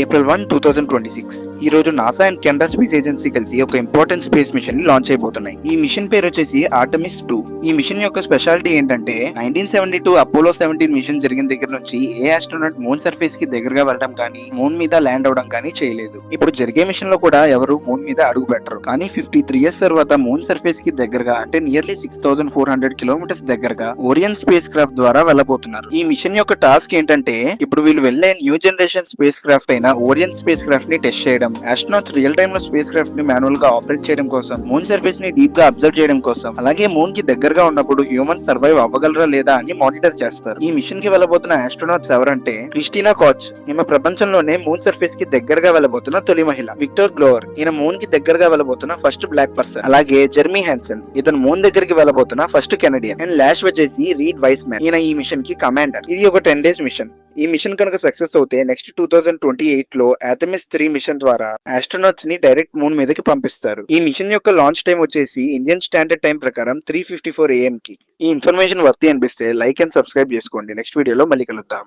April 1, 2026 ఈ రోజు NASA and Canada space agency కలిసి ఒక ఇంపార్టెంట్ స్పేస్ మిషన్ ని లాంచ్ అయిపోతున్నాయి. ఈ మిషన్ పేరు వచ్చేసి ఆర్టమిస్ 2. ఈ మిషన్ యొక్క స్పెషాలిటీ ఏంటంటే 1972 అపోలో 17 మిషన్ జరిగిన దగ్గర నుంచి ఏ ఆస్ట్రోనాట్ మూన్ సర్ఫేస్ కి దగ్గరగా వెళ్ళడం కానీ మూన్ మీద ల్యాండ్ అవడం కానీ చేయలేదు. ఇప్పుడు జరిగే మిషన్ లో కూడా ఎవరు మూన్ మీద అడుగు పెట్టరు. కానీ 53 ఇయర్స్ తర్వాత మూన్ సర్ఫేస్ కి దగ్గరగా అంటే నియర్లీ 6400 కిలోమీటర్స్ దగ్గరగా ఓరియన్ స్పేస్ క్రాఫ్ట్ ద్వారా వెళ్ళబోతున్నారు. ఈ మిషన్ యొక్క టాస్క్ ఏంటంటే ఇప్పుడు వీళ్ళు వెళ్లే న్యూ జనరేషన్ స్పేస్ క్రాఫ్ట్ అయిన ఓరియన్ స్పేస్ క్రాఫ్ట్ ని టెస్ట్ చేయడం, ఆస్ట్రోనాట్స్ రియల్ టైమ్ లో స్పేస్ క్రాఫ్ట్ ని మాన్యువల్ గా ఆపరేట్ చేయడం కోసం, మూన్ సర్ఫేస్ ని డీప్ గా అబ్జర్వ్ చేయడం కోసం, అలాగే మూన్ కి దగ్గరగా ఉన్నప్పుడు హ్యూమన్ సర్వైవ్ అవ్వగలరా లేదా అని మానిటర్ చేస్తారు. ఈ మిషన్ కి వెళ్ళబోతున్న ఆస్ట్రోనాట్స్ ఎవరంటే క్రిస్టినా కాచ్, ఈమె ప్రపంచంలోనే మూన్ సర్ఫేస్ కి దగ్గరగా వెళ్ళబోతున్న తొలి మహిళ. విక్టర్ గ్లోవర్, ఈయన మూన్ కి దగ్గరగా వెళ్ళబోతున్న ఫస్ట్ బ్లాక్ పర్సన్. అలాగే జెర్మీ హ్యాన్సన్, ఇతను మూన్ దగ్గరికి వెళ్ళబోతున్న ఫస్ట్ కెనడియన్. అండ్ లాస్ట్ వచ్చేసి రీడ్ వైస్మ్యాన్, ఈయన ఈ మిషన్ కి కమాండర్. ఇది ఒక 10 days మిషన్. ఈ మిషన్ కనుక సక్సెస్ అవుతే నెక్స్ట్ 2028 లో ఆర్టెమిస్ 3 మిషన్ ద్వారా ఆస్ట్రోనాట్స్ ని డైరెక్ట్ మూన్ మీదకి పంపిస్తారు. ఈ మిషన్ యొక్క లాంచ్ టైం వచ్చేసి ఇండియన్ స్టాండర్డ్ టైం ప్రకారం 3:54 AM కి. ఈ ఇన్ఫర్మేషన్ వర్తి అనిపిస్తే లైక్ అండ్ సబ్స్క్రైబ్ చేసుకోండి. నెక్స్ట్ వీడియోలో మళ్ళీ కలుద్దాం.